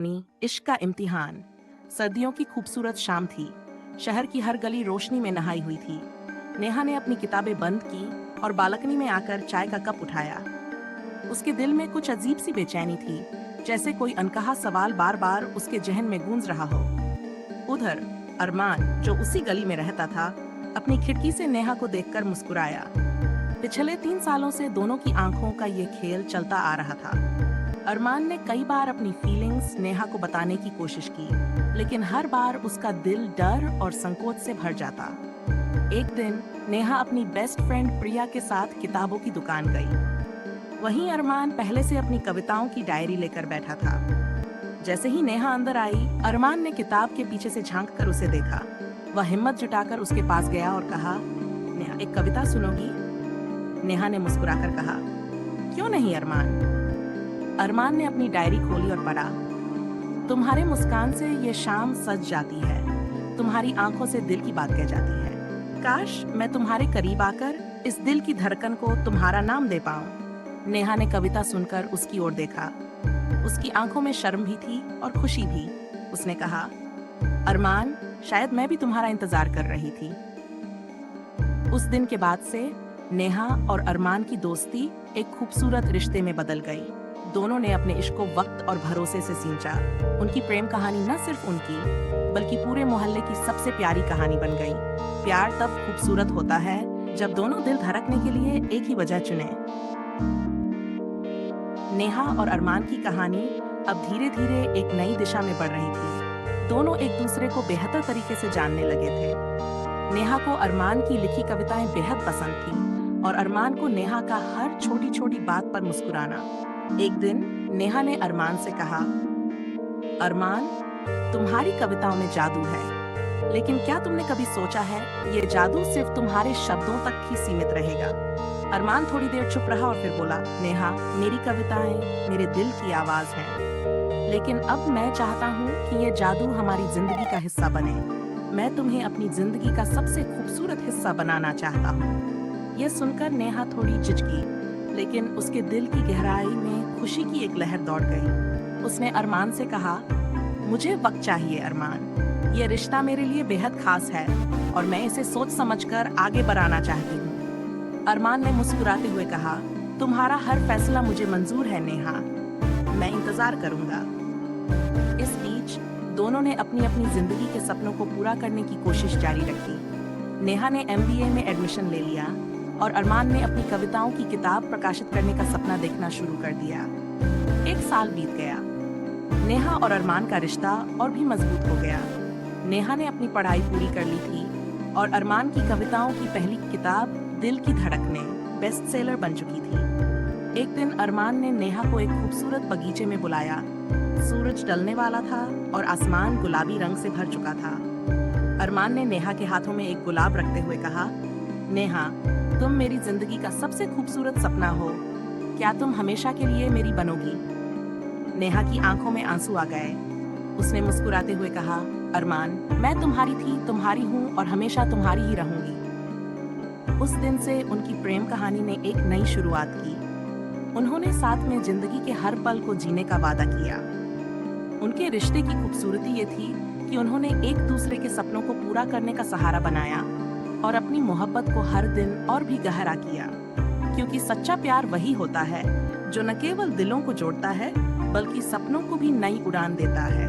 इश्क का इम्तिहान। सर्दियों की खूबसूरत शाम थी। शहर की हर गली रोशनी में नहाई हुई थी। नेहा ने अपनी किताबें बंद की और बालकनी में आकर चाय का कप उठाया। उसके दिल में कुछ अजीब सी बेचैनी थी, जैसे कोई अनकहा सवाल बार बार उसके जहन में गूंज रहा हो। उधर अरमान, जो उसी गली में रहता था, अपनी खिड़की से नेहा को देखकर मुस्कुराया। पिछले 3 सालों से दोनों की आंखों का ये खेल चलता आ रहा था। अरमान ने कई बार अपनी फीलिंग्स नेहा को बताने की कोशिश की, लेकिन हर बार उसका दिल डर और संकोच से भर जाता। एक दिन नेहा अपनी बेस्ट फ्रेंड प्रिया के साथ किताबों की दुकान गई। वहीं अरमान पहले से अपनी कविताओं की डायरी लेकर बैठा था। जैसे ही नेहा अंदर आई, अरमान ने किताब के पीछे से झांक कर उसे देखा। वह हिम्मत जुटाकर उसके पास गया और कहा, नेहा, एक कविता सुनोगी? नेहा ने मुस्कुराकर कहा, क्यों नहीं अरमान। अरमान ने अपनी डायरी खोली और पढ़ा। तुम्हारे मुस्कान से ये शाम सज जाती है, तुम्हारी आंखों से दिल की बात कह जाती है। काश मैं तुम्हारे करीब आकर इस दिल की धड़कन को तुम्हारा नाम दे पाऊं। नेहा ने कविता सुनकर उसकी ओर देखा। उसकी आंखों में शर्म भी थी और खुशी भी। उसने कहा, अरमान, शायद मैं भी तुम्हारा इंतजार कर रही थी। उस दिन के बाद से नेहा और अरमान की दोस्ती एक खूबसूरत रिश्ते में बदल गई। दोनों ने अपने इश्क को वक्त और भरोसे से सींचा। उनकी प्रेम कहानी न सिर्फ उनकी, बल्कि पूरे मोहल्ले की सबसे प्यारी कहानी बन गई। प्यार तब खूबसूरत होता है जब दोनों दिल धड़कने के लिए एक ही वजह चुने। नेहा और अरमान की कहानी अब धीरे धीरे एक नई दिशा में बढ़ रही थी। दोनों एक दूसरे को बेहतर तरीके से जानने लगे थे। नेहा को अरमान की लिखी कविताएं बेहद पसंद थी और अरमान को नेहा का हर छोटी छोटी बात पर मुस्कुराना। एक दिन नेहा ने अरमान से कहा, अरमान, तुम्हारी कविताओं में जादू है, लेकिन क्या तुमने कभी सोचा है ये जादू सिर्फ तुम्हारे शब्दों तक ही सीमित रहेगा? अरमान थोड़ी देर चुप रहा और फिर बोला, नेहा, मेरी कविताएं मेरे दिल की आवाज हैं, लेकिन अब मैं चाहता हूँ कि ये जादू हमारी जिंदगी का हिस्सा बने। मैं तुम्हें अपनी जिंदगी का सबसे खूबसूरत हिस्सा बनाना चाहता हूँ। यह सुनकर नेहा थोड़ी झिझकी, लेकिन उसके दिल की गहराई में खुशी की एक लहर दौड़ गई। उसने अरमान से कहा, मुझे वक्त चाहिए अरमान, यह रिश्ता मेरे लिए बेहद खास है और मैं इसे सोच समझकर आगे बढ़ाना चाहती हूँ। अरमान ने मुस्कुराते हुए कहा, तुम्हारा हर फैसला मुझे मंजूर है नेहा, मैं इंतजार करूंगा। इस बीच दोनों ने अपनी अपनी जिंदगी के सपनों को पूरा करने की कोशिश जारी रखी। नेहा ने MBA में एडमिशन ले लिया और अरमान ने अपनी कविताओं की किताब प्रकाशित करने का सपना देखना शुरू कर दिया। 1 साल बीत गया। नेहा और अरमान का रिश्ता और भी मजबूत हो गया। नेहा ने अपनी पढ़ाई पूरी कर ली थी और अरमान की कविताओं की पहली किताब दिल की धड़कनें बेस्ट सेलर बन चुकी थी। एक दिन अरमान ने नेहा को एक खूबसूरत बगीचे में बुलाया। सूरज ढलने वाला था और आसमान गुलाबी रंग से भर चुका था। अरमान ने नेहा के हाथों में एक गुलाब रखते हुए कहा, नेहा, तुम मेरी जिंदगी का सबसे खूबसूरत सपना हो, क्या तुम हमेशा के लिए मेरी बनोगी? नेहा की आंखों में आंसू आ गए। उसने मुस्कुराते हुए कहा, अरमान, मैं तुम्हारी थी, तुम्हारी हूँ और हमेशा तुम्हारी ही रहूंगी। उस दिन से उनकी प्रेम कहानी ने एक नई शुरुआत की। उन्होंने साथ में जिंदगी के हर पल को जीने का वादा किया। उनके रिश्ते की खूबसूरती ये थी कि उन्होंने एक दूसरे के सपनों को पूरा करने का सहारा बनाया और अपनी मोहब्बत को हर दिन और भी गहरा किया, क्योंकि सच्चा प्यार वही होता है जो न केवल दिलों को जोड़ता है, बल्कि सपनों को भी नई उड़ान देता है।